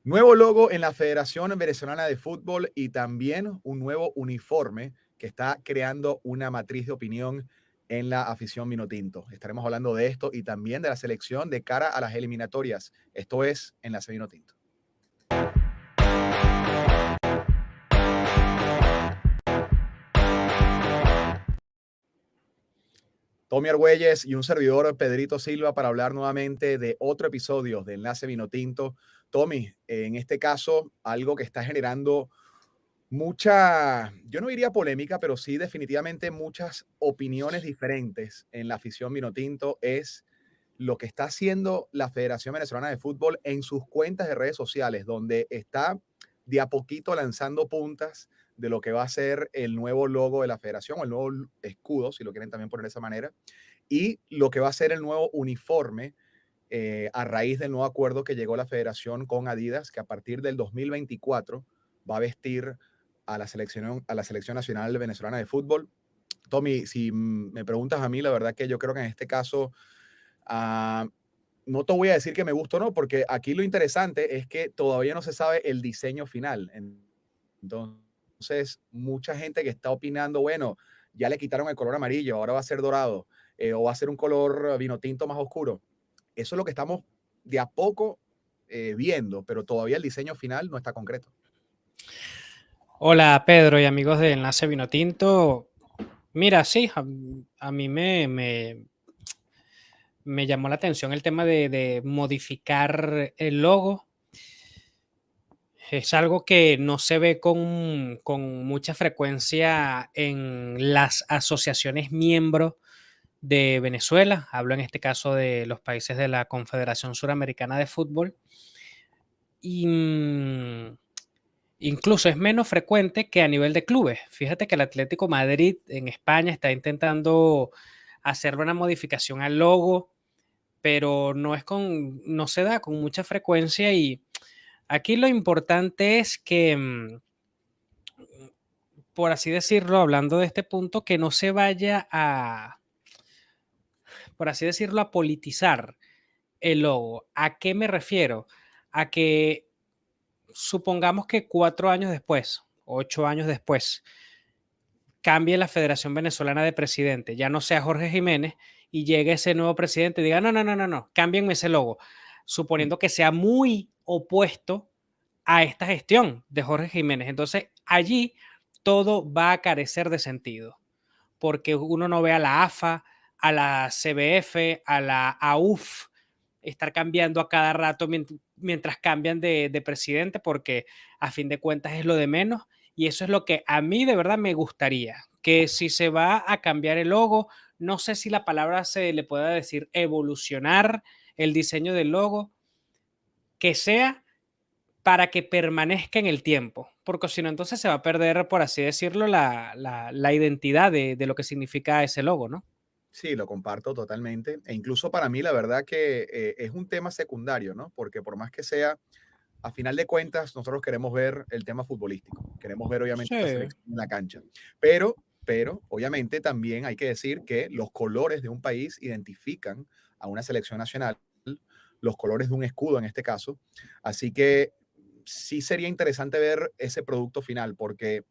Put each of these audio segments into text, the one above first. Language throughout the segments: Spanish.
Nuevo logo en la Federación Venezolana de Fútbol y también un nuevo uniforme que está creando una matriz de opinión en la afición Vinotinto. Estaremos hablando de esto y también de la selección de cara a las eliminatorias. Esto es Enlace Vinotinto. Tommy Argüelles y un servidor Pedrito Silva para hablar nuevamente de otro episodio de Enlace Vinotinto. Tommy, en este caso, algo que está generando mucha, yo no diría polémica, pero sí definitivamente muchas opiniones diferentes en la afición Vinotinto es lo que está haciendo la Federación Venezolana de Fútbol en sus cuentas de redes sociales, donde está de a poquito lanzando puntas de lo que va a ser el nuevo logo de la federación o el nuevo escudo, si lo quieren también poner de esa manera, y lo que va a ser el nuevo uniforme a raíz del nuevo acuerdo que llegó la federación con Adidas, que a partir del 2024 va a vestir a la selección nacional venezolana de fútbol. Tommy, si me preguntas a mí, la verdad que yo creo que en este caso, ah, no te voy a decir que me gusta o no, porque aquí lo interesante es que todavía no se sabe el diseño final. Entonces, mucha gente que está opinando, bueno, ya le quitaron el color amarillo, ahora va a ser dorado, o va a ser un color vino tinto más oscuro. Eso es lo que estamos de a poco viendo, pero todavía el diseño final no está concreto. Hola Pedro y amigos de Enlace Vinotinto. Mira, sí, a mí me llamó la atención el tema de modificar el logo. Es algo que no se ve con mucha frecuencia en las asociaciones miembros de Venezuela. Hablo en este caso de los países de la Confederación Suramericana de Fútbol. Y incluso es menos frecuente que a nivel de clubes. Fíjate que el Atlético Madrid en España está intentando hacer una modificación al logo, pero no se da con mucha frecuencia. Y aquí lo importante es que, por así decirlo, hablando de este punto, que no se vaya a, por así decirlo, a politizar el logo. ¿A qué me refiero? A que supongamos que 4 años después, 8 años después, cambie la Federación Venezolana de presidente, ya no sea Jorge Jiménez, y llegue ese nuevo presidente y diga, no, no, no, no, no, cámbienme ese logo, suponiendo que sea muy opuesto a esta gestión de Jorge Jiménez. Entonces, allí todo va a carecer de sentido, porque uno no ve a la AFA, a la CBF, a la AUF, estar cambiando a cada rato mientras cambian de presidente, porque a fin de cuentas es lo de menos. Y eso es lo que a mí de verdad me gustaría, que si se va a cambiar el logo, no sé si la palabra se le pueda decir evolucionar el diseño del logo, que sea para que permanezca en el tiempo, porque si no, entonces se va a perder, por así decirlo, la identidad de lo que significa ese logo, ¿no? Sí, lo comparto totalmente. E incluso para mí, la verdad que es un tema secundario, ¿no? Porque por más que sea, a final de cuentas, nosotros queremos ver el tema futbolístico. Queremos ver, obviamente, esta Sí. selección en la cancha. Pero, obviamente, también hay que decir que los colores de un país identifican a una selección nacional, los colores de un escudo en este caso. Así que sí sería interesante ver ese producto final, porque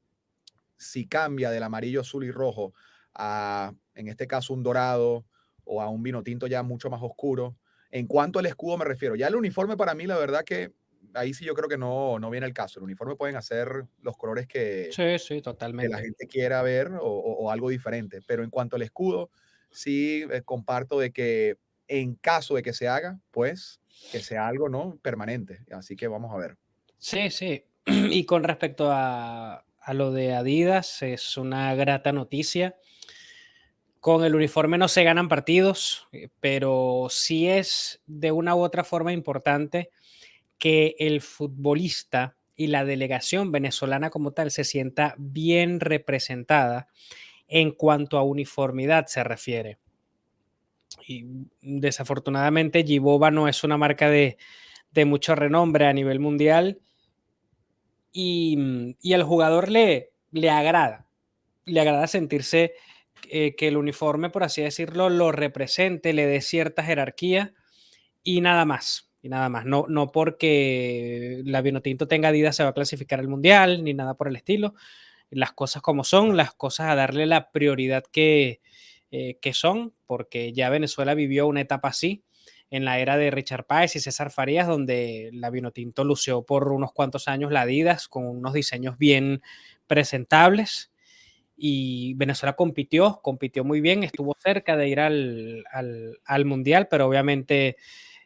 si cambia del amarillo, azul y rojo a, en este caso, un dorado o a un vino tinto ya mucho más oscuro. En cuanto al escudo me refiero, ya el uniforme para mí, la verdad que ahí sí yo creo que no viene el caso. El uniforme pueden hacer los colores Sí, sí, que la totalmente. gente quiera ver o algo diferente. Pero en cuanto al escudo, sí comparto de que en caso de que se haga, pues que sea algo no permanente. Así que vamos a ver. Sí, sí. Y con respecto a lo de Adidas, es una grata noticia. Con el uniforme no se ganan partidos, pero sí es de una u otra forma importante que el futbolista y la delegación venezolana como tal se sienta bien representada en cuanto a uniformidad se refiere. Y desafortunadamente Giboba no es una marca de mucho renombre a nivel mundial y al jugador le agrada sentirse que el uniforme, por así decirlo, lo represente, le dé cierta jerarquía y nada más. y nada más. No, no porque la Vinotinto tenga Adidas se va a clasificar al Mundial, ni nada por el estilo. Las cosas como son, las cosas a darle la prioridad que son, porque ya Venezuela vivió una etapa así en la era de Richard Páez y César Farías, donde la Vinotinto lució por unos cuantos años la Adidas con unos diseños bien presentables y Venezuela compitió muy bien, estuvo cerca de ir al Mundial, pero obviamente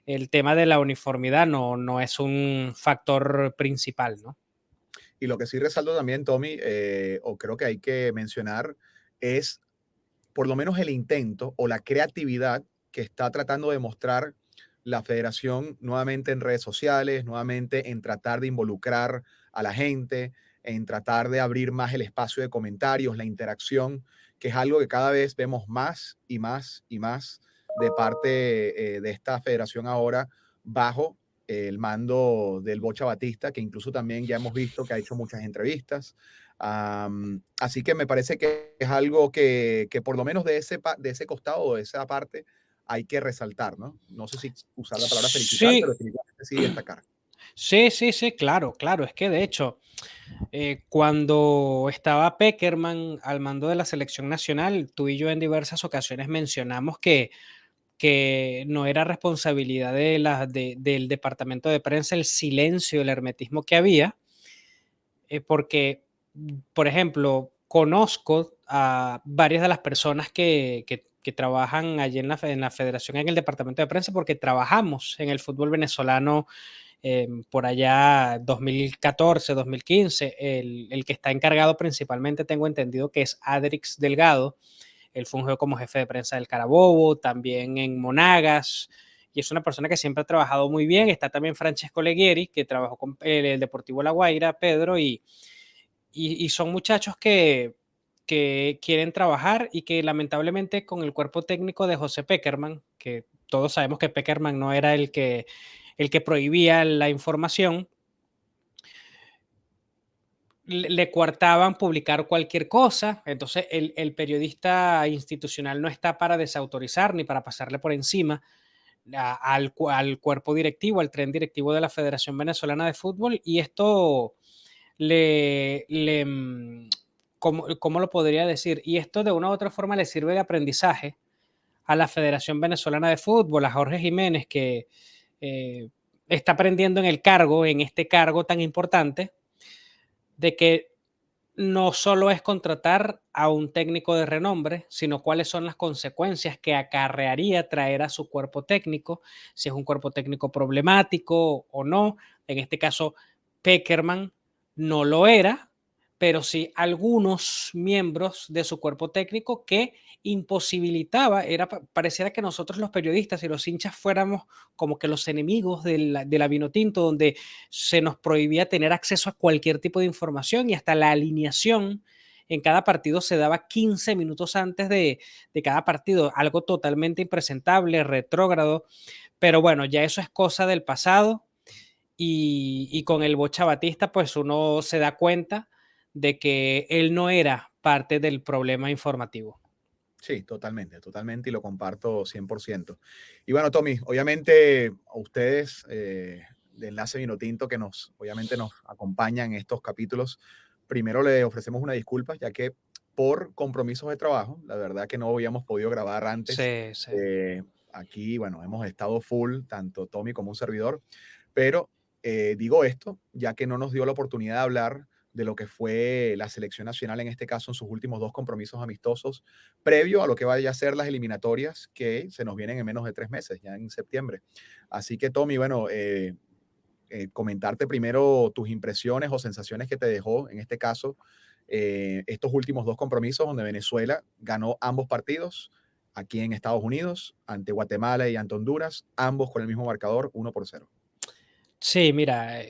el tema de la uniformidad no es un factor principal, ¿no? Y lo que sí resalto también, Tommy, o creo que hay que mencionar, es por lo menos el intento o la creatividad que está tratando de mostrar la federación nuevamente en redes sociales, nuevamente en tratar de involucrar a la gente, en tratar de abrir más el espacio de comentarios, la interacción, que es algo que cada vez vemos más y más y más de parte de esta federación ahora bajo el mando del Bocha Batista, que incluso también ya hemos visto que ha hecho muchas entrevistas. Así que me parece que es algo que por lo menos de ese costado o de esa parte hay que resaltar, ¿no? No sé si usar la palabra felicitar, pero Sí, definitivamente sí destacar. sí, claro, claro. Es que de hecho, cuando estaba Peckerman al mando de la selección nacional, tú y yo en diversas ocasiones mencionamos que no era responsabilidad del departamento de prensa el silencio, el hermetismo que había, porque, por ejemplo, conozco a varias de las personas que trabajan allí en la federación, en el departamento de prensa, porque trabajamos en el fútbol venezolano por allá 2014, 2015. El que está encargado principalmente, tengo entendido que es Adrix Delgado. Él fungió como jefe de prensa del Carabobo, también en Monagas, y es una persona que siempre ha trabajado muy bien. Está también Francesco Leghieri, que trabajó con el Deportivo La Guaira, Pedro, y son muchachos que quieren trabajar y que lamentablemente con el cuerpo técnico de José Peckerman, que todos sabemos que Peckerman no era el que prohibía la información, le coartaban publicar cualquier cosa. Entonces el periodista institucional no está para desautorizar ni para pasarle por encima al cuerpo directivo, al tren directivo de la Federación Venezolana de Fútbol, y esto le, le ¿cómo lo podría decir? Y esto de una u otra forma le sirve de aprendizaje a la Federación Venezolana de Fútbol, a Jorge Jiménez, que eh, está aprendiendo en el cargo, en este cargo tan importante, de que no solo es contratar a un técnico de renombre, sino cuáles son las consecuencias que acarrearía traer a su cuerpo técnico, si es un cuerpo técnico problemático o no. En este caso, Peckerman no lo era, pero sí algunos miembros de su cuerpo técnico que imposibilitaba, pareciera que nosotros los periodistas y los hinchas fuéramos como que los enemigos de la Vinotinto, donde se nos prohibía tener acceso a cualquier tipo de información y hasta la alineación en cada partido se daba 15 minutos antes de cada partido, algo totalmente impresentable, retrógrado, pero bueno, ya eso es cosa del pasado y con el Bocha Batista pues uno se da cuenta de que él no era parte del problema informativo. Sí, totalmente, totalmente, y lo comparto 100%. Y bueno, Tommy, obviamente a ustedes de Enlace Vinotinto que obviamente nos acompañan en estos capítulos, primero le ofrecemos una disculpa, ya que por compromisos de trabajo, la verdad que no habíamos podido grabar antes. Sí, sí. Aquí, bueno, hemos estado full, tanto Tommy como un servidor, pero digo esto, ya que no nos dio la oportunidad de hablar de lo que fue la selección nacional, en este caso en sus últimos dos compromisos amistosos, previo a lo que vaya a ser las eliminatorias que se nos vienen en menos de 3 meses, ya en septiembre. Así que, Tommy, bueno, comentarte primero tus impresiones o sensaciones que te dejó, en este caso, estos últimos dos compromisos donde Venezuela ganó ambos partidos aquí en Estados Unidos, ante Guatemala y ante Honduras, ambos con el mismo marcador, 1-0. Sí, mira,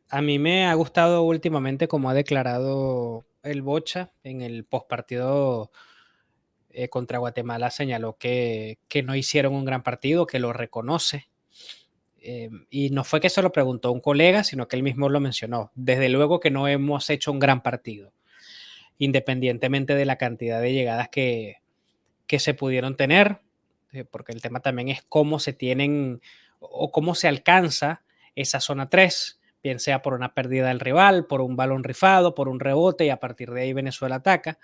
a mí me ha gustado últimamente como ha declarado el Bocha en el postpartido contra Guatemala. Señaló que no hicieron un gran partido, que lo reconoce. Y no fue que se lo preguntó un colega, sino que él mismo lo mencionó. Desde luego que no hemos hecho un gran partido, independientemente de la cantidad de llegadas que se pudieron tener, porque el tema también es cómo se tienen o cómo se alcanza esa zona 3, bien sea por una pérdida del rival, por un balón rifado, por un rebote y a partir de ahí Venezuela ataca.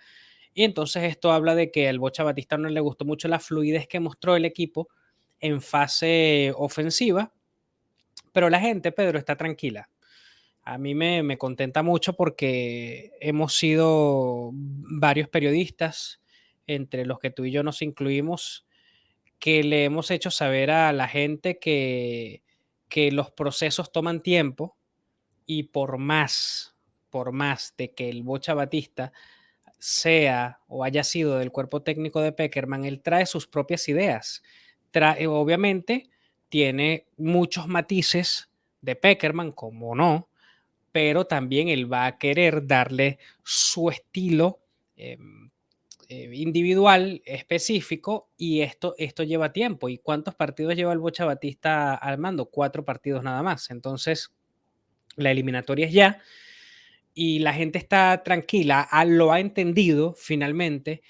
Y entonces esto habla de que al Bocha Batista no le gustó mucho la fluidez que mostró el equipo en fase ofensiva, pero la gente, Pedro, está tranquila. A mí me contenta mucho porque hemos sido varios periodistas, entre los que tú y yo nos incluimos, que le hemos hecho saber a la gente que los procesos toman tiempo y por más de que el Bocha Batista sea o haya sido del cuerpo técnico de Peckerman, él trae sus propias ideas. Obviamente tiene muchos matices de Peckerman, como no, pero también él va a querer darle su estilo eh, individual específico y esto lleva tiempo. ¿Y cuántos partidos lleva el Bocha Batista al mando? 4 partidos nada más. Entonces, la eliminatoria es ya y la gente está tranquila, lo ha entendido finalmente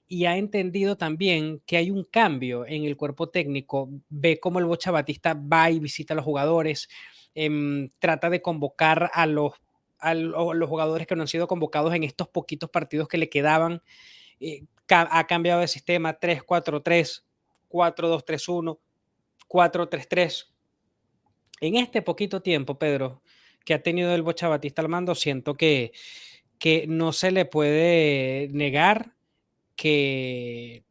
y ha entendido también que hay un cambio en el cuerpo técnico. Ve cómo el Bocha Batista va y visita a los jugadores, trata de convocar a los jugadores que no han sido convocados en estos poquitos partidos que le quedaban. Ha cambiado de sistema 3-4-3, 4-2-3-1, 4-3-3. En este poquito tiempo, Pedro, que ha tenido el Bocha Batista al mando, siento que no se le puede negar que,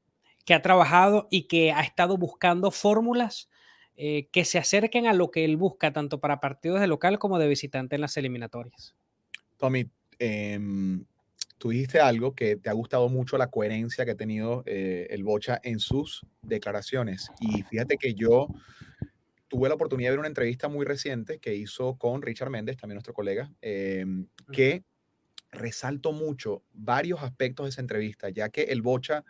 que ha trabajado y que ha estado buscando fórmulas que se acerquen a lo que él busca, tanto para partidos de local como de visitante en las eliminatorias. Tommy, tú dijiste algo que te ha gustado mucho la coherencia que ha tenido el Bocha en sus declaraciones. Y fíjate que yo tuve la oportunidad de ver una entrevista muy reciente que hizo con Richard Méndez, también nuestro colega, que resaltó mucho varios aspectos de esa entrevista, ya que el Bocha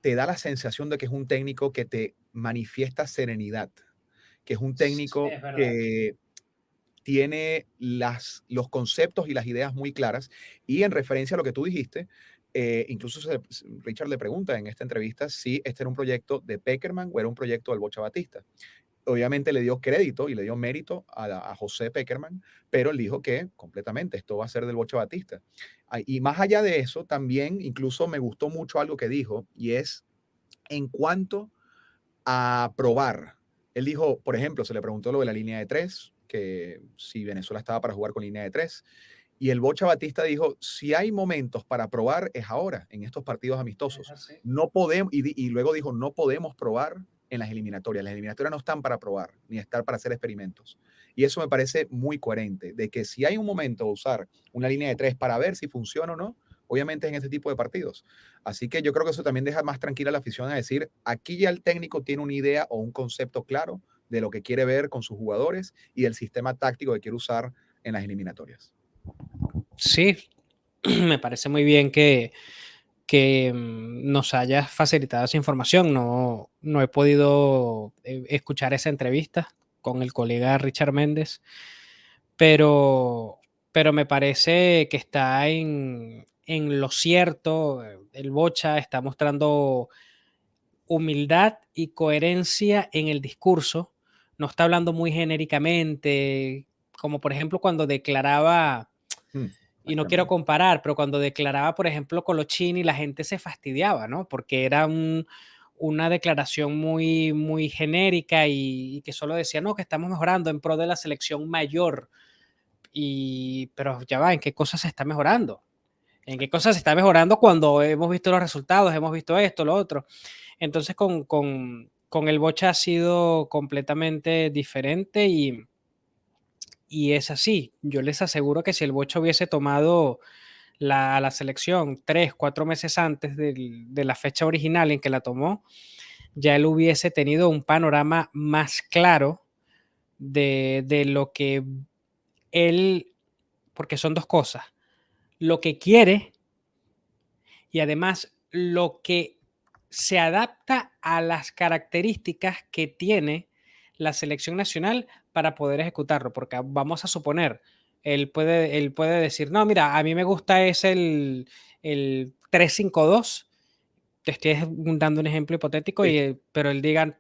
te da la sensación de que es un técnico que te manifiesta serenidad, que es un técnico Es verdad. que tiene los conceptos y las ideas muy claras. Y en referencia a lo que tú dijiste, incluso Richard le pregunta en esta entrevista si este era un proyecto de Peckerman o era un proyecto del Bocha Batista. Obviamente le dio crédito y le dio mérito a José Peckerman, pero él dijo que completamente esto va a ser del Bocha Batista. Y más allá de eso, también incluso me gustó mucho algo que dijo, y es en cuanto a probar. Él dijo, por ejemplo, se le preguntó lo de la línea de tres, que si Venezuela estaba para jugar con línea de tres. Y el Bocha Batista dijo, si hay momentos para probar, es ahora, en estos partidos Es amistosos. así. No podemos, y luego dijo, no podemos probar en las eliminatorias. Las eliminatorias no están para probar, ni estar para hacer experimentos. Y eso me parece muy coherente, de que si hay un momento de usar una línea de tres para ver si funciona o no, obviamente es en este tipo de partidos. Así que yo creo que eso también deja más tranquila a la afición a decir, aquí ya el técnico tiene una idea o un concepto claro de lo que quiere ver con sus jugadores y del sistema táctico que quiere usar en las eliminatorias. Sí, me parece muy bien que nos hayas facilitado esa información. No, no he podido escuchar esa entrevista con el colega Richard Méndez, pero, pero me parece que está en lo cierto. El Bocha está mostrando humildad y coherencia en el discurso. No está hablando muy genéricamente, como por ejemplo cuando declaraba, y no quiero Exactamente. comparar, pero cuando declaraba, por ejemplo, Colochini, la gente se fastidiaba, ¿no? Porque era una declaración muy, muy genérica y que solo decía, no, que estamos mejorando en pro de la selección mayor. Pero ya va, ¿en qué cosas se está mejorando? ¿En qué cosas se está mejorando cuando hemos visto los resultados, hemos visto esto, lo otro? Entonces con el Bocha ha sido completamente diferente y es así. Yo les aseguro que si el Bocha hubiese tomado la selección 3, 4 meses antes de la fecha original en que la tomó, ya él hubiese tenido un panorama más claro de lo que él, porque son dos cosas, lo que quiere y además lo que se adapta a las características que tiene la selección nacional para poder ejecutarlo, porque vamos a suponer, él puede decir, no, mira, a mí me gusta es el 3-5-2, te estoy dando un ejemplo hipotético, Sí. pero él diga,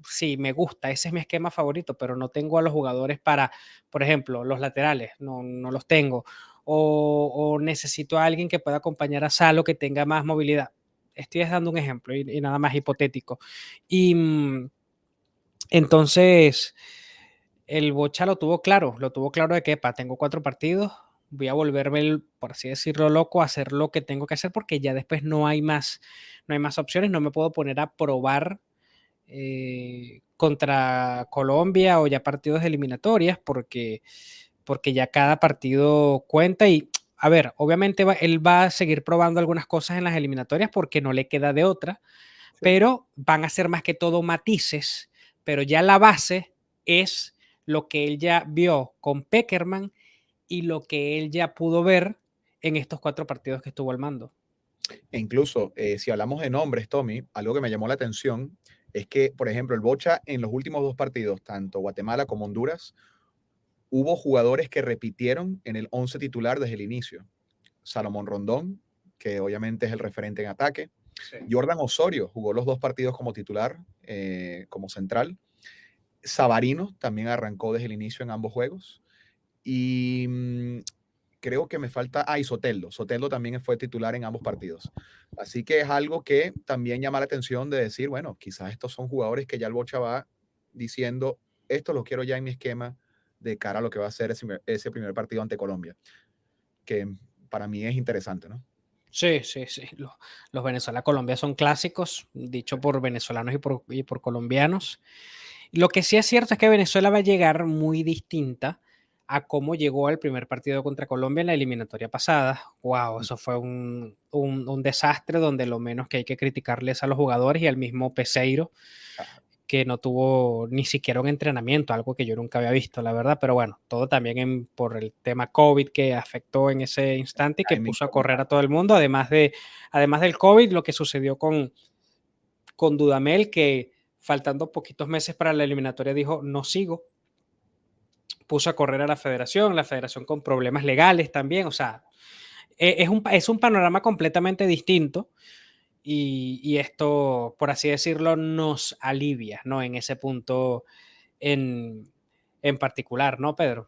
sí, me gusta, ese es mi esquema favorito, pero no tengo a los jugadores para, por ejemplo, los laterales, no los tengo. O necesito a alguien que pueda acompañar a Salo que tenga más movilidad. Estoy dando un ejemplo y nada más hipotético. Y entonces, el Bocha lo tuvo claro de que, tengo 4 partidos, voy a volverme, por así decirlo, loco, a hacer lo que tengo que hacer porque ya después no hay más opciones, no me puedo poner a probar contra Colombia o ya partidos de eliminatorias porque ya cada partido cuenta y, a ver, obviamente él va a seguir probando algunas cosas en las eliminatorias porque no le queda de otra, Sí. pero van a ser más que todo matices, pero ya la base es lo que él ya vio con Peckerman y lo que él ya pudo ver en estos 4 partidos que estuvo al mando. E incluso, si hablamos de nombres, Tommy, algo que me llamó la atención es que, por ejemplo, el Bocha en los últimos 2 partidos, tanto Guatemala como Honduras, hubo jugadores que repitieron en el 11 titular desde el inicio. Salomón Rondón, que obviamente es el referente en ataque. Sí. Jordan Osorio jugó los 2 partidos como titular, como central. Savarino también arrancó desde el inicio en ambos juegos. Y creo que me falta, y Soteldo. Soteldo también fue titular en ambos partidos. Así que es algo que también llama la atención de decir, bueno, quizás estos son jugadores que ya el Bocha va diciendo, esto lo quiero ya en mi esquema de cara a lo que va a ser ese primer partido ante Colombia, que para mí es interesante, ¿no? Sí, sí, sí. Los Venezuela-Colombia son clásicos, dicho por venezolanos y por colombianos. Lo que sí es cierto es que Venezuela va a llegar muy distinta a cómo llegó al primer partido contra Colombia en la eliminatoria pasada. Wow, eso fue un desastre donde lo menos que hay que criticarles a los jugadores y al mismo Peseiro, Ah, que no tuvo ni siquiera un entrenamiento, algo que yo nunca había visto, la verdad, pero bueno, todo también por el tema COVID que afectó en ese instante y que timing puso a correr a complicado. todo el mundo, además del COVID, lo que sucedió con Dudamel, que faltando poquitos meses para la eliminatoria dijo, no sigo, puso a correr a la federación con problemas legales también, o sea, es un panorama completamente distinto y esto, por así decirlo, nos alivia, ¿no? En ese punto en, en particular, ¿no, Pedro?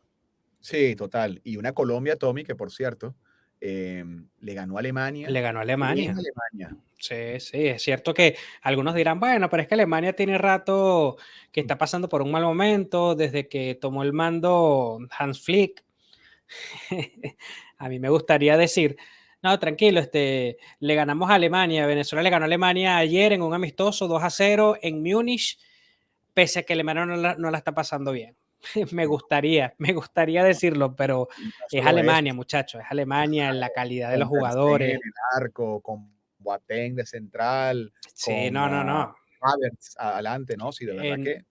Sí, total. Y una Colombia, Tommy, que por cierto, le ganó a Le Alemania ganó a en Alemania. Alemania. Sí, sí, es cierto que algunos dirán, bueno, pero es que Alemania tiene rato que está pasando por un mal momento desde que tomó el mando Hans Flick. A mí me gustaría decir, no, tranquilo, le ganamos a Alemania, Venezuela le ganó a Alemania ayer en un amistoso 2-0 en Múnich, pese a que Alemania no la está pasando bien. Me gustaría decirlo, pero Y no es solo eso, Alemania, muchachos, es Alemania, la calidad de con los Ter Stegen en jugadores. el arco, con Boateng de central, Sí, con no. Havertz adelante, ¿no? Sí, de verdad En, que.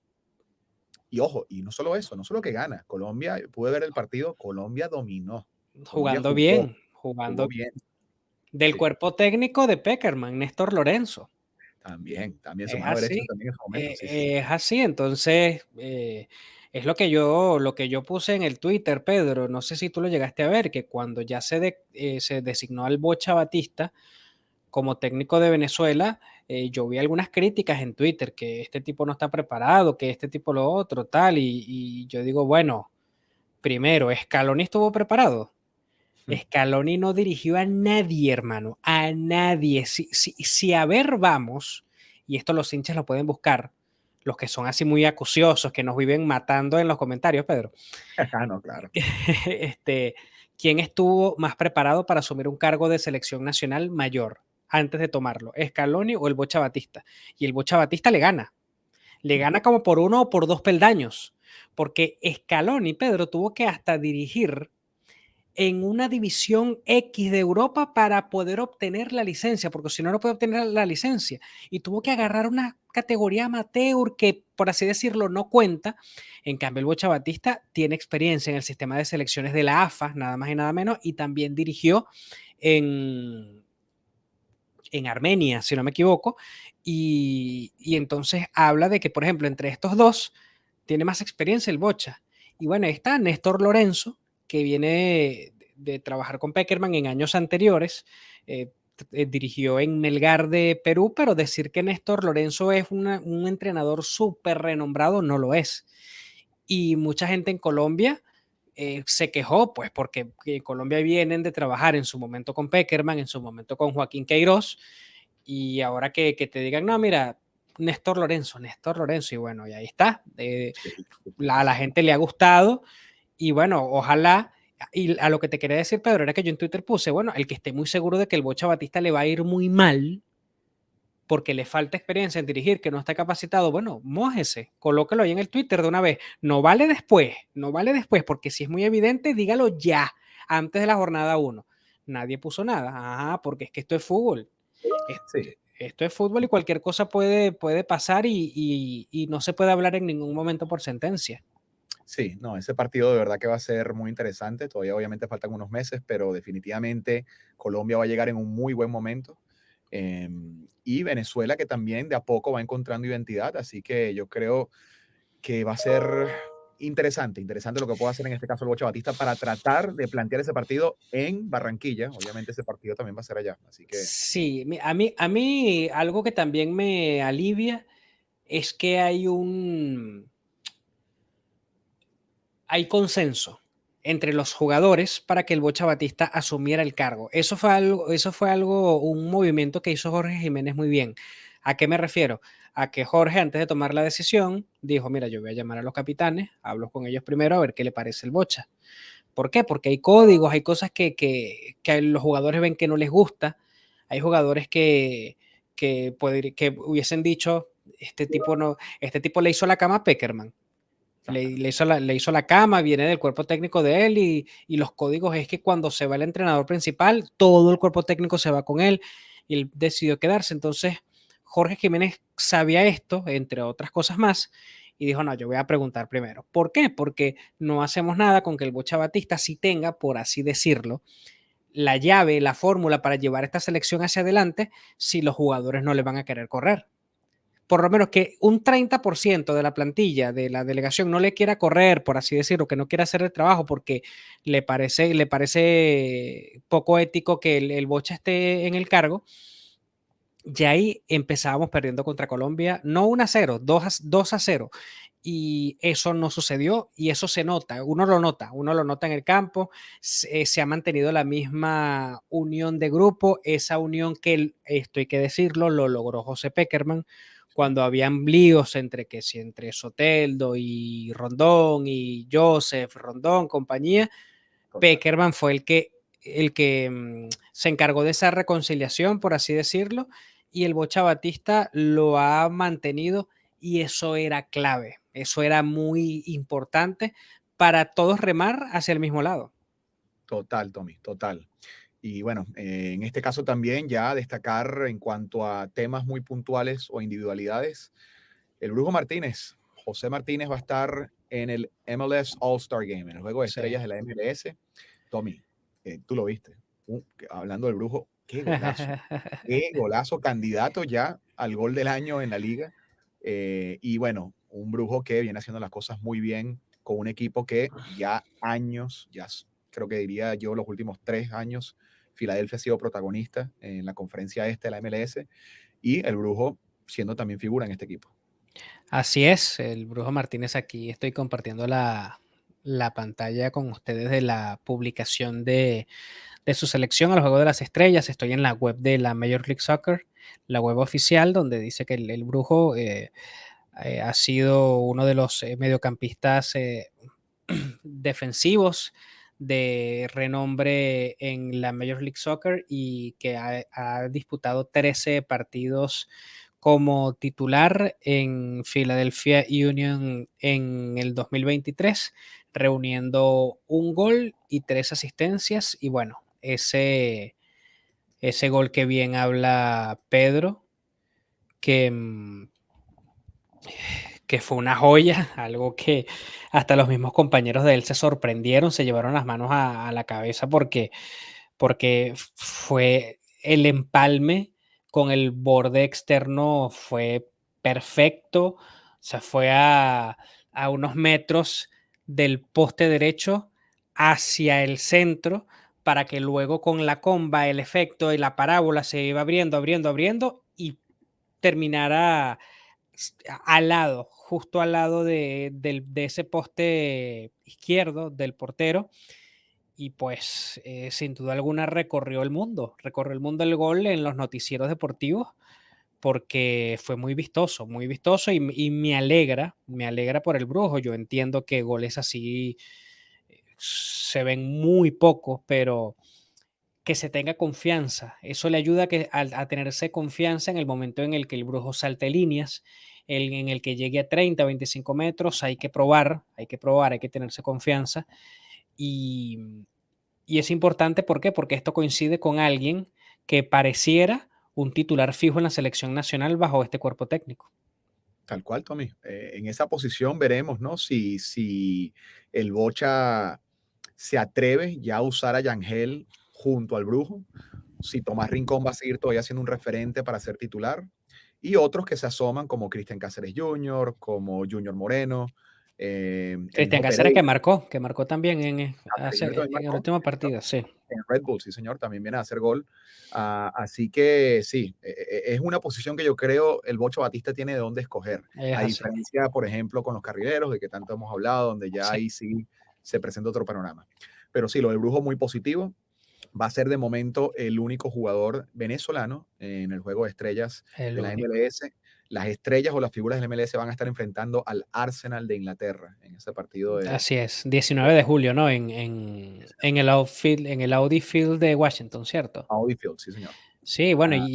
Y ojo, y no solo eso, no solo que gana. Colombia, pude ver el partido, Colombia dominó. Colombia jugando bien, jugó bien. del Sí, cuerpo técnico de Peckerman, Néstor Lorenzo. también su Es mano derecha así, también en su momento, sí, sí. es así. Entonces, es lo que yo puse en el Twitter, Pedro. No sé si tú lo llegaste a ver, que cuando ya se designó al Bocha Batista como técnico de Venezuela, yo vi algunas críticas en Twitter, que este tipo no está preparado, que este tipo lo otro, tal. Y yo digo, bueno, primero, ¿Scaloni estuvo preparado? Scaloni no dirigió a nadie, hermano, a nadie. Si a ver vamos, y esto los hinchas lo pueden buscar, los que son así muy acuciosos, que nos viven matando en los comentarios, Pedro, Ah, no, claro. este, ¿quién estuvo más preparado para asumir un cargo de selección nacional mayor antes de tomarlo? ¿Scaloni o el Bocha Batista? Y el Bocha Batista le gana como por 1 o por 2 peldaños, porque Scaloni, Pedro, tuvo que hasta dirigir en una división X de Europa para poder obtener la licencia, porque si no, no puede obtener la licencia. Y tuvo que agarrar una categoría amateur que, por así decirlo, no cuenta. En cambio, el Bocha Batista tiene experiencia en el sistema de selecciones de la AFA, nada más y nada menos, y también dirigió en, en Armenia, si no me equivoco. Y entonces habla de que, por ejemplo, entre estos dos, tiene más experiencia el Bocha. Y bueno, ahí está Néstor Lorenzo, que viene de trabajar con Peckerman en años anteriores. dirigió en Melgar de Perú, pero decir que Néstor Lorenzo es un entrenador súper renombrado no lo es. Y mucha gente en Colombia se quejó, pues porque Colombia vienen de trabajar en su momento con Peckerman, en su momento con Joaquín Queiroz, y ahora que te digan, no, mira, Néstor Lorenzo, y bueno, y ahí está. Sí, A la gente le ha gustado, y bueno, ojalá. Y a lo que te quería decir, Pedro, era que yo en Twitter puse, bueno, el que esté muy seguro de que el Bocha Batista le va a ir muy mal, porque le falta experiencia en dirigir, que no está capacitado, bueno, mójese, colóquelo ahí en el Twitter de una vez. No vale después, no vale después, porque si es muy evidente, dígalo ya, antes de la jornada 1. Nadie puso nada. Ajá, porque es que esto es fútbol. sí, Esto es fútbol y cualquier cosa puede pasar y no se puede hablar en ningún momento por sentencia. sí, no, ese partido de verdad que va a ser muy interesante. Todavía obviamente faltan unos meses, pero definitivamente Colombia va a llegar en un muy buen momento. Y Venezuela que también de a poco va encontrando identidad, así que yo creo que va a ser interesante lo que pueda hacer en este caso el Bocha Batista para tratar de plantear ese partido en Barranquilla. Obviamente ese partido también va a ser allá, así que Sí, a mí algo que también me alivia es que hay consenso entre los jugadores para que el Bocha Batista asumiera el cargo. Eso fue algo, un movimiento que hizo Jorge Jiménez muy bien. ¿A qué me refiero? A que Jorge, antes de tomar la decisión, dijo, mira, yo voy a llamar a los capitanes, hablo con ellos primero a ver qué le parece el Bocha. ¿Por qué? Porque hay códigos, hay cosas que los jugadores ven que no les gusta, hay jugadores que hubiesen dicho, este tipo le hizo la cama a Peckerman. Le hizo la cama, viene del cuerpo técnico de él y los códigos es que cuando se va el entrenador principal, todo el cuerpo técnico se va con él y él decidió quedarse. Entonces, Jorge Jiménez sabía esto, entre otras cosas más, y dijo, no, yo voy a preguntar primero. ¿Por qué? Porque no hacemos nada con que el Bocha Batista sí tenga, por así decirlo, la llave, la fórmula para llevar esta selección hacia adelante si los jugadores no le van a querer correr. Por lo menos que un 30% de la plantilla de la delegación no le quiera correr, por así decirlo, que no quiera hacer el trabajo porque le parece poco ético que el Bocha esté en el cargo, ya ahí empezábamos perdiendo contra Colombia, no 1-0, 2-0. Y eso no sucedió y eso se nota, uno lo nota en el campo, se ha mantenido la misma unión de grupo, esa unión que, esto hay que decirlo, lo logró José Peckerman cuando habían líos entre Soteldo y Rondón y Joseph, Rondón, compañía. total. Peckerman fue el que se encargó de esa reconciliación, por así decirlo, y el Bocha Batista lo ha mantenido y eso era clave, eso era muy importante para todos remar hacia el mismo lado. Total, Tommy, total. Y bueno, en este caso también ya destacar en cuanto a temas muy puntuales o individualidades, el Brujo Martínez, José Martínez va a estar en el MLS All-Star Game, en el juego de Sí. estrellas de la MLS. Tommy, tú lo viste. Hablando del Brujo, qué golazo, candidato ya al gol del año en la liga. Y bueno, un Brujo que viene haciendo las cosas muy bien con un equipo que ya años, creo que diría yo los últimos 3 años, Filadelfia ha sido protagonista en la conferencia este de la MLS y el Brujo siendo también figura en este equipo. Así es, el Brujo Martínez aquí estoy compartiendo la pantalla con ustedes de la publicación de su selección al Juego de las Estrellas. Estoy en la web de la Major League Soccer, la web oficial, donde dice que el Brujo ha sido uno de los mediocampistas defensivos de renombre en la Major League Soccer y que ha disputado 13 partidos como titular en Philadelphia Union en el 2023, reuniendo un gol y 3 asistencias. Y bueno, ese gol que bien habla Pedro, que, que fue una joya, algo que hasta los mismos compañeros de él se sorprendieron, se llevaron las manos a la cabeza porque fue el empalme con el borde externo fue perfecto, se fue a unos metros del poste derecho hacia el centro para que luego con la comba, el efecto y la parábola se iba abriendo, abriendo, abriendo y terminara al lado, justo al lado de ese poste izquierdo del portero. Y pues sin duda alguna recorrió el mundo el gol en los noticieros deportivos porque fue muy vistoso y me alegra por el Brujo. Yo entiendo que goles así se ven muy pocos, pero que se tenga confianza. Eso le ayuda a tenerse confianza en el momento en el que el Brujo salte líneas, en el que llegue a 30, 25 metros. Hay que tenerse confianza. Y, y es importante, ¿por qué? Porque esto coincide con alguien que pareciera un titular fijo en la selección nacional bajo este cuerpo técnico. Tal cual, Tommy. En esa posición veremos, ¿no? Si el Bocha se atreve ya a usar a Yangel junto al Brujo, si Tomás Rincón va a seguir todavía siendo un referente para ser titular, y otros que se asoman como Cristian Cáceres Jr., como Junior Moreno, el Cristian mismo Cáceres Pereira. que marcó también Pereira también en el marcó último partido, sí, en Red Bull, sí señor, también viene a hacer gol. Así que sí, es una posición que yo creo el Bocho Batista tiene de dónde escoger, es a así. diferencia, por ejemplo, con los carrileros, de que tanto hemos hablado, donde ya Sí, ahí sí se presenta otro panorama. Pero sí, lo del Brujo muy positivo. Va a ser de momento el único jugador venezolano en el juego de estrellas el de la único. MLS. Las estrellas o las figuras del MLS van a estar enfrentando al Arsenal de Inglaterra en ese partido Así es, de 19 de julio, ¿no? En el outfield, en el Audi Field de Washington, ¿cierto? Audi Field, sí señor. Sí, bueno, Ah,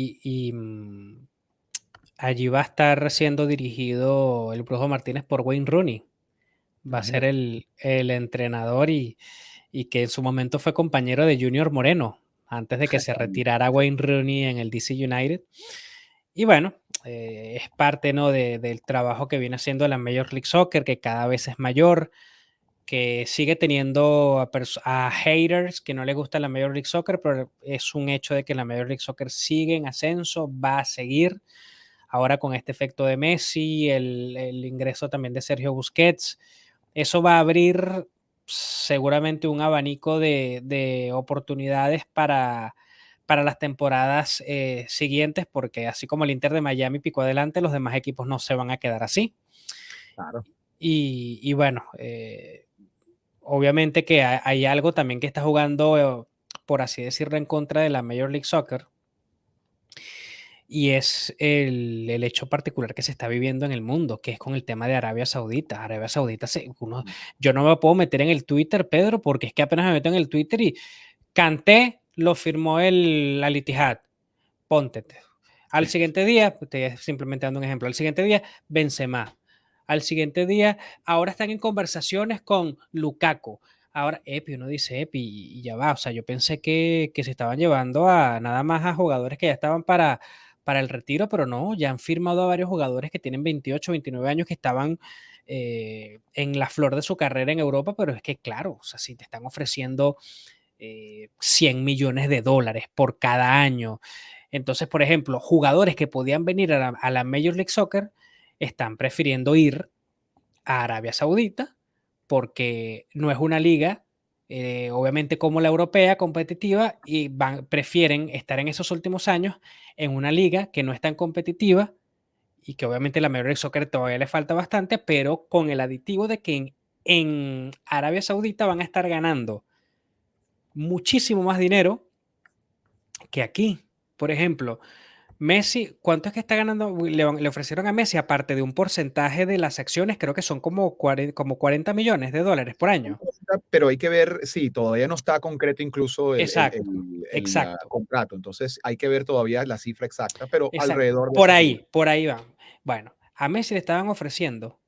allí va a estar siendo dirigido el Brujo Martínez por Wayne Rooney. Va a ser imagínate, el entrenador y que en su momento fue compañero de Junior Moreno, antes de que se retirara Wayne Rooney en el DC United. Y bueno, es parte, ¿no? Del trabajo que viene haciendo la Major League Soccer, que cada vez es mayor, que sigue teniendo a haters que no le gusta la Major League Soccer, pero es un hecho de que la Major League Soccer sigue en ascenso, va a seguir. Ahora con este efecto de Messi, el ingreso también de Sergio Busquets, eso va a abrir seguramente un abanico de oportunidades para las temporadas siguientes, porque así como el Inter de Miami picó adelante, los demás equipos no se van a quedar así. claro. Y bueno, obviamente que hay algo también que está jugando, por así decirlo, en contra de la Major League Soccer, y es el hecho particular que se está viviendo en el mundo, que es con el tema de Arabia Saudita. Arabia Saudita, yo no me puedo meter en el Twitter, Pedro, porque es que apenas me meto en el Twitter y Kanté lo firmó el Al Ittihad. Ponte. Al Sí, siguiente día, estoy simplemente dando un ejemplo, al siguiente día, Benzema. Al siguiente día, ahora están en conversaciones con Lukaku. Ahora, Epi, uno dice Epi, y ya va. O sea, yo pensé que se estaban llevando a nada más a jugadores que ya estaban para el retiro, pero no, ya han firmado a varios jugadores que tienen 28, 29 años que estaban en la flor de su carrera en Europa, pero es que, claro, o sea, si te están ofreciendo 100 millones de dólares por cada año. Entonces, por ejemplo, jugadores que podían venir a la Major League Soccer están prefiriendo ir a Arabia Saudita porque no es una liga, obviamente como la europea, competitiva, y prefieren estar en esos últimos años en una liga que no es tan competitiva y que obviamente la Major League Soccer todavía le falta bastante, pero con el aditivo de que en Arabia Saudita van a estar ganando muchísimo más dinero que aquí. Por ejemplo, Messi, ¿cuánto es que está ganando? Le ofrecieron a Messi, aparte de un porcentaje de las acciones, creo que son como 40 millones de dólares por año. pero hay que ver, sí, todavía no está concreto incluso Exacto, el exacto, contrato, entonces hay que ver todavía la cifra exacta, pero exacto. alrededor de ese rubro. Por ahí van. Bueno, a Messi le estaban ofreciendo,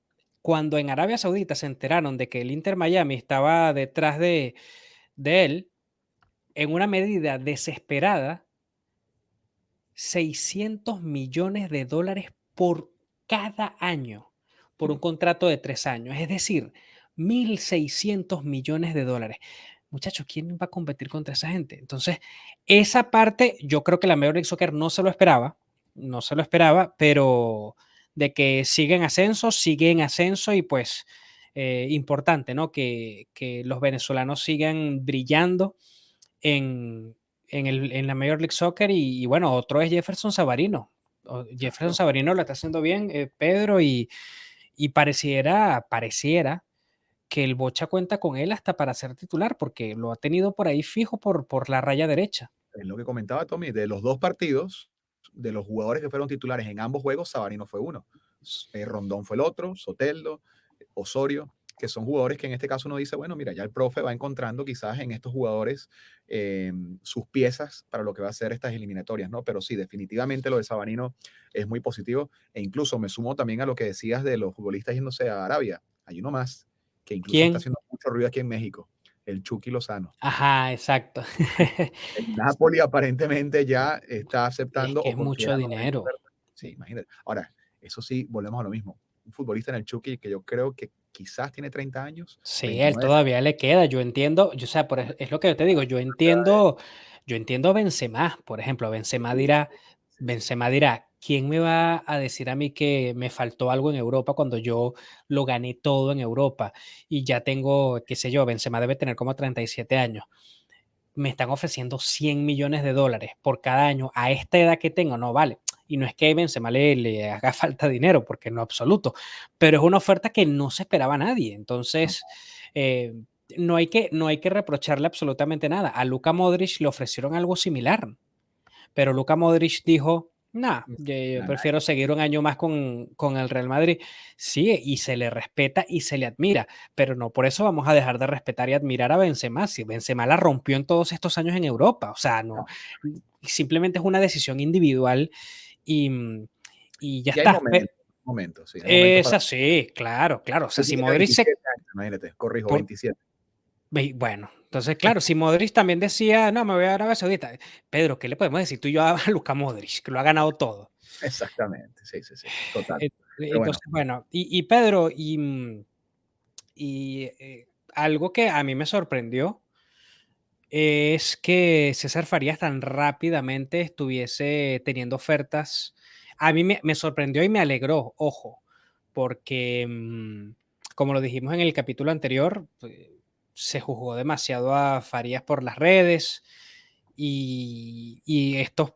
cuando en Arabia Saudita se enteraron de que el Inter Miami estaba detrás de él, en una medida desesperada, 600 millones de dólares por cada año, por un contrato de 3 años, es decir, 1.600 millones de dólares. Muchachos, ¿quién va a competir contra esa gente? Entonces, esa parte yo creo que la Major League Soccer no se lo esperaba, no se lo esperaba, pero de que sigue en ascenso y pues importante, ¿no? Que los venezolanos sigan brillando en, en la Major League Soccer y bueno, otro es Jefferson Savarino. Jefferson Claro. Savarino lo está haciendo bien, Pedro, y pareciera que el Bocha cuenta con él hasta para ser titular, porque lo ha tenido por ahí fijo por la raya derecha. Es lo que comentaba Tommy, de los 2 partidos, de los jugadores que fueron titulares en ambos juegos, Savarino fue uno, Rondón fue el otro, Soteldo, Osorio, que son jugadores que en este caso uno dice, bueno, mira, ya el profe va encontrando quizás en estos jugadores sus piezas para lo que va a ser estas eliminatorias, ¿no? Pero sí, definitivamente lo de Savarino es muy positivo e incluso me sumo también a lo que decías de los futbolistas yéndose a Arabia. Hay uno más que incluso está ¿Quién? haciendo mucho ruido aquí en México, el Chucky Lozano. Ajá, exacto. El Napoli aparentemente ya está Es aceptando que o es mucho considerando la misma dinero. oferta. Sí, imagínate. Ahora, eso sí, volvemos a lo mismo. Un futbolista en el Chucky que yo creo que quizás tiene 30 años, Sí, él 29, todavía le queda. Yo entiendo, o sea, es lo que yo te digo, yo entiendo a Benzema, por ejemplo, sí, sí, sí. Benzema dirá, ¿quién me va a decir a mí que me faltó algo en Europa cuando yo lo gané todo en Europa y ya tengo, qué sé yo, Benzema debe tener como 37 años? Me están ofreciendo 100 millones de dólares por cada año a esta edad que tengo, no vale. Y no es que a Benzema le haga falta dinero, porque no absoluto, pero es una oferta que no se esperaba a nadie. No, Entonces, eh, no hay que reprocharle absolutamente nada. A Luka Modric le ofrecieron algo similar, pero Luka Modric dijo, nah, yo nada, prefiero seguir un año más con el Real Madrid. Sí, y se le respeta y se le admira, pero no por eso vamos a dejar de respetar y admirar a Benzema. Si Benzema la rompió en todos estos años en Europa, o sea, no, no. simplemente es una decisión individual y, y ya Y hay está. momentos, sí, hay momentos Es para... así, claro, claro. O sea, Él si tiene Modric se... 27 años, imagínate, corrijo, por- 27. Bueno, entonces, claro, si Modric también decía, no, me voy a Arabia Saudita. Pedro, ¿qué le podemos decir tú y yo a Luka Modric, que lo ha ganado todo? Exactamente, sí, sí, sí, total. Pero bueno, Entonces, bueno, y Pedro, algo que a mí me sorprendió es que César Farías tan rápidamente estuviese teniendo ofertas. A mí me sorprendió y me alegró, ojo, porque como lo dijimos en el capítulo anterior, se juzgó demasiado a Farías por las redes y estos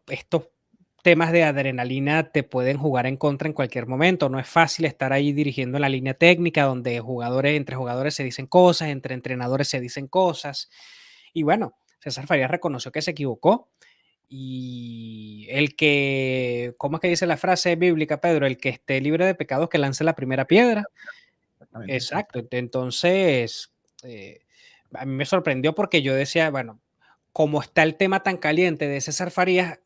temas de adrenalina te pueden jugar en contra en cualquier momento. No es fácil estar ahí dirigiendo en la línea técnica donde entre jugadores se dicen cosas, entre entrenadores se dicen cosas. Y bueno, César Farías reconoció que se equivocó y ¿cómo es que dice la frase bíblica, Pedro? El que esté libre de pecados que lance la primera piedra. exactamente, sí. Exacto. Entonces, eh, a mí me sorprendió porque yo decía, bueno, como está el tema tan caliente de César Farías,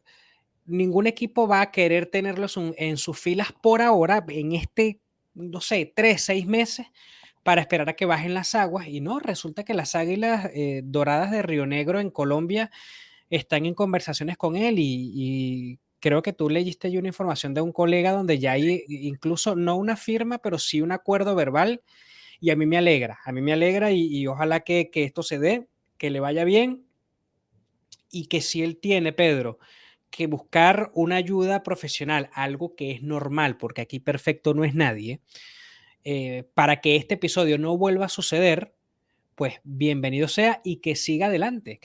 ningún equipo va a querer tenerlos en sus filas por ahora, en no sé, 3, 6 meses, para esperar a que bajen las aguas. Y no, resulta que las Águilas Doradas de Río Negro en Colombia están en conversaciones con él y creo que tú leíste yo una información de un colega donde ya hay incluso no una firma, pero sí un acuerdo verbal y a mí me alegra y ojalá que esto se dé, que le vaya bien y que si él tiene, Pedro, que buscar una ayuda profesional, algo que es normal, porque aquí perfecto no es nadie, para que este episodio no vuelva a suceder, pues bienvenido sea y que siga adelante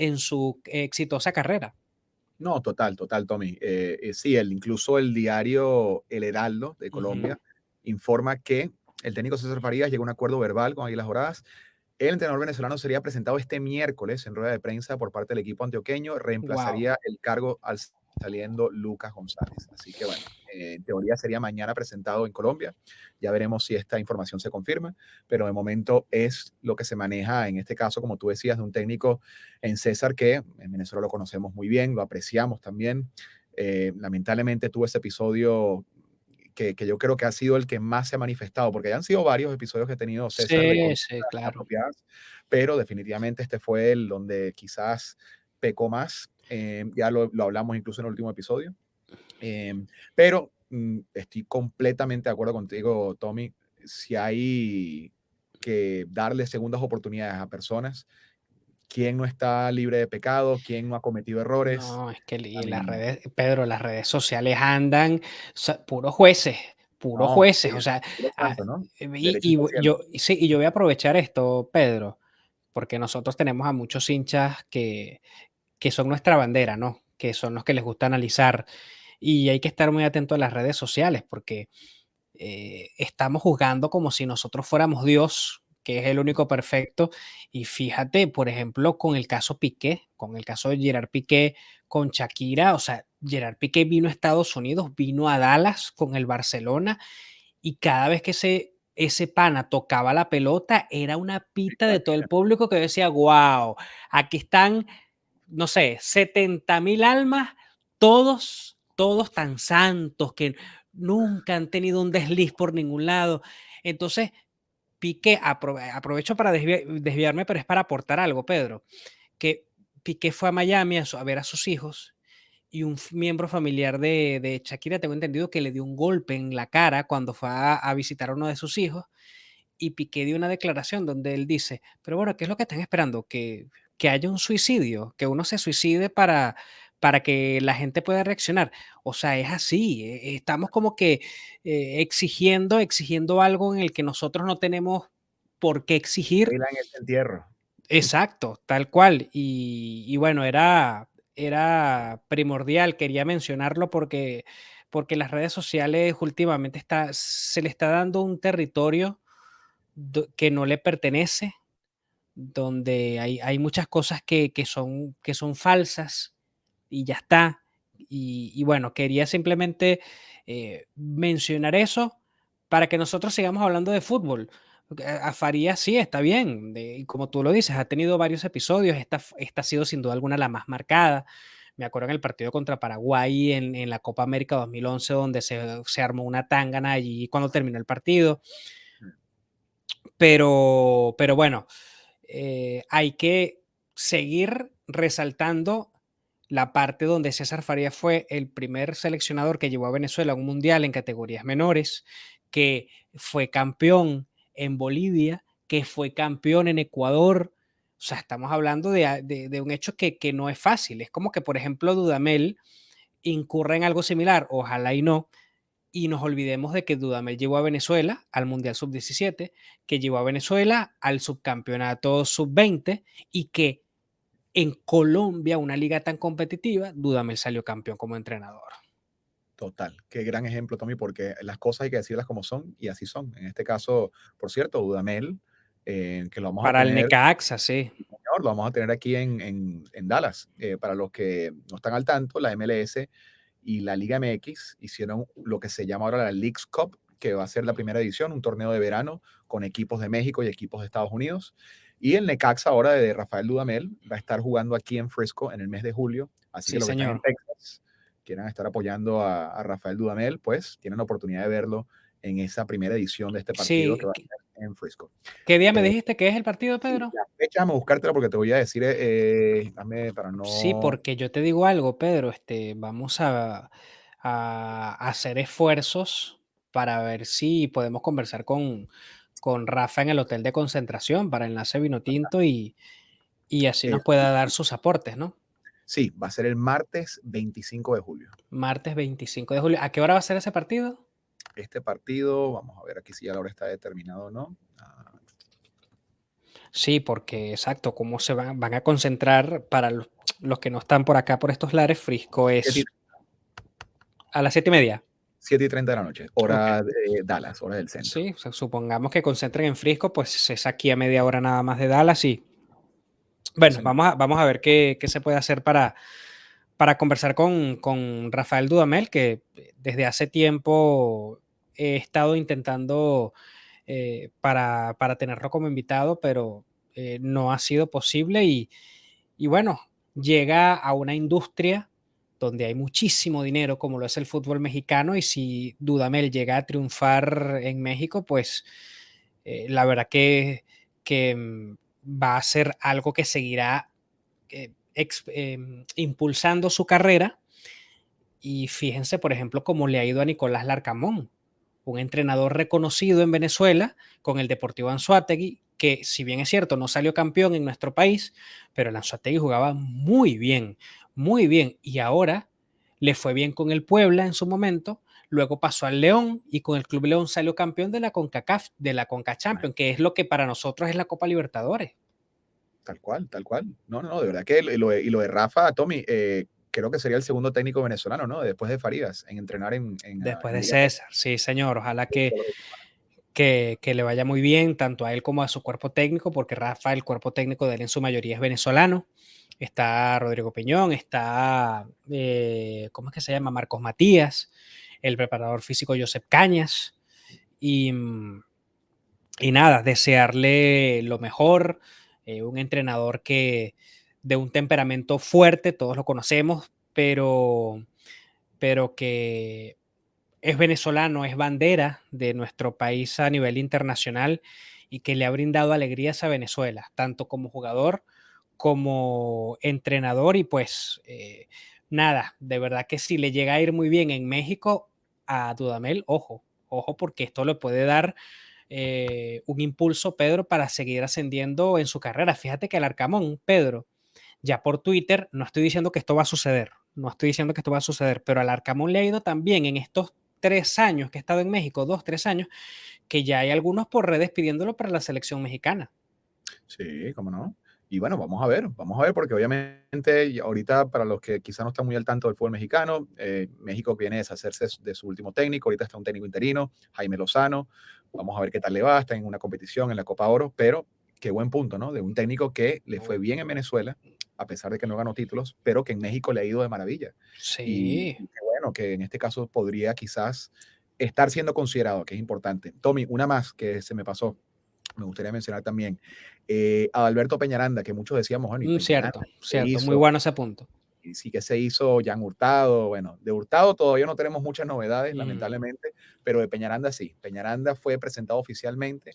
en su exitosa carrera. No, total, total, Tommy. Sí, incluso el diario El Heraldo de Ujú. Colombia informa que el técnico César Farías llegó a un acuerdo verbal con Águilas Doradas. El entrenador venezolano sería presentado este miércoles en rueda de prensa por parte del equipo antioqueño. Wow. Reemplazaría el cargo al saliendo Lucas González. Así que bueno, en teoría sería mañana presentado en Colombia. Ya veremos si esta información se confirma, pero de momento es lo que se maneja en este caso, como tú decías, de un técnico en César que en Venezuela lo conocemos muy bien, lo apreciamos también. Lamentablemente tuvo ese episodio que yo creo que ha sido el que más se ha manifestado, porque ya han sido varios episodios que ha tenido César de Sí, conductas sí, claro. inapropiadas, pero definitivamente este fue el donde quizás pecó más. Ya lo hablamos incluso en el último episodio. Pero estoy completamente de acuerdo contigo, Tommy. Si hay que darle segundas oportunidades a personas, ¿quién no está libre de pecado? ¿Quién no ha cometido errores? No, es que I y las mean, redes, Pedro, las redes sociales andan puros no, sí, jueces, o sea, puro ah, santo, ¿no? y, Derechitos al cielo. yo, sí, y yo voy a aprovechar esto, Pedro. porque nosotros tenemos a muchos hinchas que son nuestra bandera, ¿no? Que son los que les gusta analizar y hay que estar muy atento a las redes sociales porque estamos juzgando como si nosotros fuéramos Dios, que es el único perfecto. Y fíjate, por ejemplo, con el caso Piqué, con el caso de Gerard Piqué con Shakira, o sea, Gerard Piqué vino a Estados Unidos, vino a Dallas con el Barcelona y cada vez que ese pana tocaba la pelota era una pita de todo el público que decía, wow, aquí están, no sé, 70.000 almas, todos tan santos que nunca han tenido un desliz por ningún lado. Entonces, Piqué, aprovecho para desviarme, pero es para aportar algo, Pedro, que Piqué fue a Miami a ver a sus hijos y un miembro familiar de Shakira, tengo entendido que le dio un golpe en la cara cuando fue a visitar a uno de sus hijos y Piqué dio una declaración donde él dice, pero bueno, ¿qué es lo que están esperando? Que haya un suicidio, que uno se suicide para que la gente pueda reaccionar. O sea, es así, estamos como que exigiendo algo en el que nosotros no tenemos por qué exigir. Baila en ese entierro. Exacto, tal cual. Y bueno, era primordial, quería mencionarlo porque las redes sociales últimamente se le está dando un territorio que no le pertenece, donde hay muchas cosas que son falsas y ya está. Y bueno, quería simplemente mencionar eso para que nosotros sigamos hablando de fútbol. A Farías sí, está bien, y como tú lo dices, ha tenido varios episodios, esta ha sido sin duda alguna la más marcada. Me acuerdo en el partido contra Paraguay en la Copa América 2011, donde se armó una tangana allí cuando terminó el partido. Pero bueno, hay que seguir resaltando la parte donde César Farías fue el primer seleccionador que llevó a Venezuela a un mundial en categorías menores, que fue campeón en Bolivia, que fue campeón en Ecuador. O sea, estamos hablando de un hecho que no es fácil. Es como que, por ejemplo, Dudamel incurra en algo similar, ojalá y no, y nos olvidemos de que Dudamel llevó a Venezuela al Mundial Sub-17, que llevó a Venezuela al subcampeonato Sub-20 y que en Colombia, una liga tan competitiva, Dudamel salió campeón como entrenador. Total, qué gran ejemplo, Tommy, porque las cosas hay que decirlas como son y así son. En este caso, por cierto, Dudamel, que lo vamos a Para el tener, Necaxa, sí. señor, lo vamos a tener aquí en Dallas. Para los que no están al tanto, la MLS y la Liga MX hicieron lo que se llama ahora la Leagues Cup, que va a ser la primera edición, un torneo de verano con equipos de México y equipos de Estados Unidos. Y el Necaxa ahora de Rafael Dudamel va a estar jugando aquí en Frisco en el mes de julio. Así que Sí, los que están en señor. Texas quieran estar apoyando a Rafael Dudamel, pues tienen la oportunidad de verlo en esa primera edición de este partido que Sí. va a ser en Frisco. ¿Qué día me Eh, dijiste que es el partido, sí, Pedro? la fecha, vamos a buscártela porque te voy a decir, dame para Sí, no... porque yo te digo algo, Pedro, vamos a hacer esfuerzos para ver si podemos conversar con Rafa en el hotel de concentración para Enlace Vinotinto y así eh, nos pueda dar sus aportes, ¿no? sí, va a ser el martes 25 de julio. Martes 25 de julio. ¿A qué hora va a ser ese partido? Este partido, vamos a ver aquí si ya la hora está determinado o no. Sí, porque exacto, cómo se van a concentrar para los que no están por acá, por estos lares, Frisco 7 y, es a las 7:30. 7:30 de la noche, Ok. hora de Dallas, hora del centro. Sí, o sea, supongamos que concentren en Frisco, pues es aquí a media hora nada más de Dallas y Sí, bueno, señor. vamos a ver qué se puede hacer para conversar con Rafael Dudamel, que desde hace tiempo he estado intentando para tenerlo como invitado, pero no ha sido posible y bueno, llega a una industria donde hay muchísimo dinero, como lo es el fútbol mexicano, y si Dudamel llega a triunfar en México, pues la verdad que va a ser algo que seguirá impulsando su carrera. Y fíjense, por ejemplo, cómo le ha ido a Nicolás Larcamón, un entrenador reconocido en Venezuela con el Deportivo Anzoátegui, que si bien es cierto, no salió campeón en nuestro país, pero el Anzoátegui jugaba muy bien, muy bien. Y ahora le fue bien con el Puebla en su momento, luego pasó al León y con el Club León salió campeón de la CONCACAF, de la CONCACHAMPIONS, que es lo que para nosotros es la Copa Libertadores. Tal cual, tal cual. No, no, no, de verdad que y lo de Rafa, Tommy, creo que sería el segundo técnico venezolano, ¿no? Después de Farías, en entrenar Después en de Liga Pro. César, sí, señor. Ojalá que le vaya muy bien, tanto a él como a su cuerpo técnico, porque Rafa, el cuerpo técnico de él en su mayoría es venezolano. Está Rodrigo Peñón, está, ¿cómo es que se llama? Marcos Matías, el preparador físico Josep Cañas. Y, y nada, desearle lo mejor, un entrenador que de un temperamento fuerte, todos lo conocemos, pero que es venezolano, es bandera de nuestro país a nivel internacional y que le ha brindado alegrías a Venezuela, tanto como jugador como entrenador. Y pues nada, de verdad que si le llega a ir muy bien en México a Dudamel, ojo, ojo, porque esto le puede dar un impulso, Pedro, para seguir ascendiendo en su carrera. Fíjate que el Arcamón, Pedro, ya por Twitter, no estoy diciendo que esto va a suceder, no estoy diciendo que esto va a suceder, pero al Arcamón le ha ido también en estos 3 años que he estado en México, 2, 3 años, que ya hay algunos por redes pidiéndolo para la selección mexicana. Sí, cómo no. Y bueno, vamos a ver, porque obviamente y ahorita para los que quizá no están muy al tanto del fútbol mexicano, México viene a deshacerse de su último técnico, ahorita está un técnico interino, Jaime Lozano, vamos a ver qué tal le va, está en una competición en la Copa Oro, pero qué buen punto, ¿no? De un técnico que le fue bien en Venezuela, a pesar de que no ganó títulos, pero que en México le ha ido de maravilla. Sí, Y qué bueno, que en este caso podría quizás estar siendo considerado, que es importante. Tommy, una más que se me pasó me gustaría mencionar también a Alberto Peñaranda, que muchos decíamos, bueno, y Peñaranda, cierto, ¿qué cierto, muy hizo? bueno ese punto. Y sí que se hizo Jan Hurtado. Bueno, de Hurtado todavía no tenemos muchas novedades, Mm, lamentablemente, pero de Peñaranda sí. Peñaranda fue presentado oficialmente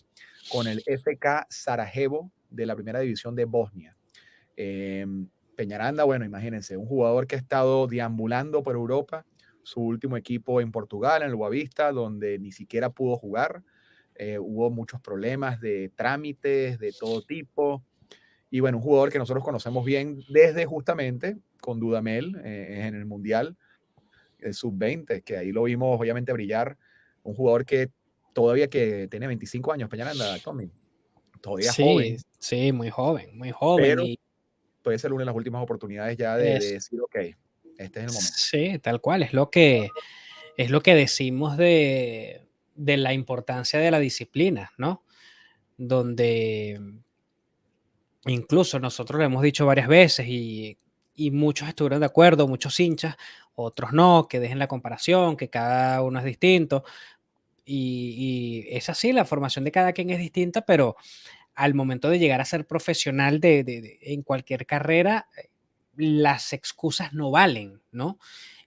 con el FK Sarajevo de la primera división de Bosnia. Eh, Peñaranda, bueno, imagínense, un jugador que ha estado deambulando por Europa, su último equipo en Portugal, en el Boavista, donde ni siquiera pudo jugar. Hubo muchos problemas de trámites de todo tipo. Y bueno, un jugador que nosotros conocemos bien desde justamente con Dudamel en el Mundial, el Sub-20, que ahí lo vimos obviamente brillar. Un jugador que todavía que tiene 25 años, Peñaranda, Tommy, todavía sí, joven, sí, muy joven. pero Y puede ser una de las últimas oportunidades ya de es, decir, ok, este es el momento. sí, tal cual, es lo que decimos de la importancia de la disciplina, ¿no? Donde incluso nosotros lo hemos dicho varias veces y muchos estuvieron de acuerdo, muchos hinchas, otros no, que dejen la comparación, que cada uno es distinto. Y es así, la formación de cada quien es distinta, pero al momento de llegar a ser profesional en cualquier carrera, las excusas no valen, ¿no?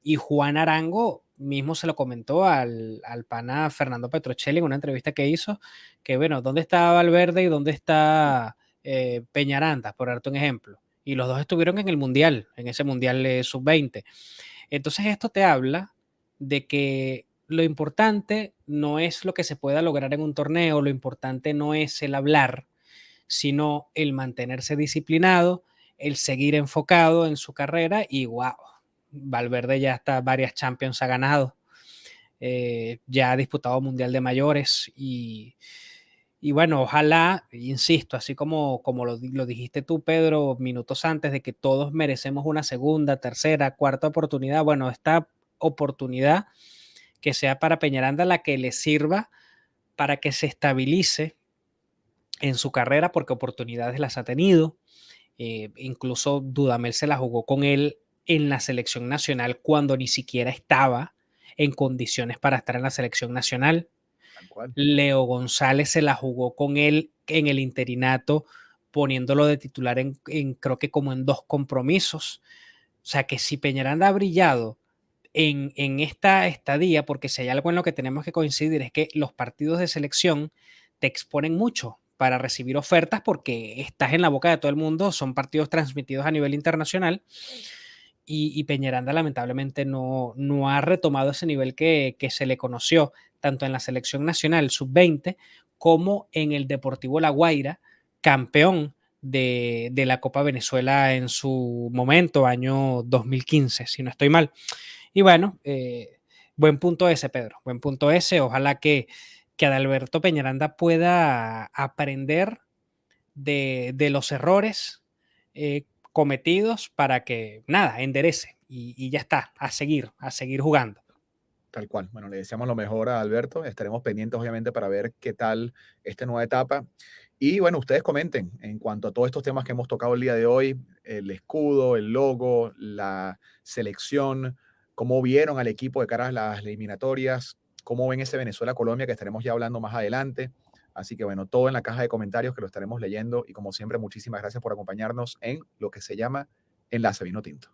Y Juan Arango mismo se lo comentó al pana Fernando Petrocelli en una entrevista que hizo, que bueno, ¿dónde está Valverde y dónde está Peñaranda, por darte un ejemplo? Y los dos estuvieron en el Mundial, en ese Mundial Sub-20. Entonces esto te habla de que lo importante no es lo que se pueda lograr en un torneo, lo importante no es el hablar, sino el mantenerse disciplinado, el seguir enfocado en su carrera y wow, Valverde ya está varias Champions ha ganado, ya ha disputado Mundial de Mayores y bueno, ojalá, insisto, así como lo dijiste tú, Pedro, minutos antes de que todos merecemos una segunda, tercera, cuarta oportunidad, bueno, esta oportunidad que sea para Peñaranda la que le sirva para que se estabilice en su carrera, porque oportunidades las ha tenido. Incluso Dudamel se la jugó con él en la selección nacional cuando ni siquiera estaba en condiciones para estar en la selección nacional. Tal cual. Leo González se la jugó con él en el interinato, poniéndolo de titular creo que como en 2 compromisos. O sea que si Peñaranda ha brillado en esta estadía, porque si hay algo en lo que tenemos que coincidir es que los partidos de selección te exponen mucho para recibir ofertas porque estás en la boca de todo el mundo, son partidos transmitidos a nivel internacional y Peñaranda lamentablemente no ha retomado ese nivel que se le conoció tanto en la selección nacional sub-20 como en el Deportivo La Guaira, campeón de la Copa Venezuela en su momento, año 2015, si no estoy mal. Y bueno, buen punto ese, Pedro, buen punto ese. Ojalá que Adalberto Peñaranda pueda aprender de los errores cometidos para que, nada, enderece y ya está, a seguir jugando. Tal cual. Bueno, le deseamos lo mejor a Alberto. Estaremos pendientes, obviamente, para ver qué tal esta nueva etapa. Y bueno, ustedes comenten en cuanto a todos estos temas que hemos tocado el día de hoy, el escudo, el logo, la selección, cómo vieron al equipo de cara a las eliminatorias, cómo ven ese Venezuela-Colombia que estaremos ya hablando más adelante. Así que bueno, todo en la caja de comentarios que lo estaremos leyendo. Y como siempre, muchísimas gracias por acompañarnos en lo que se llama Enlace Vino Tinto.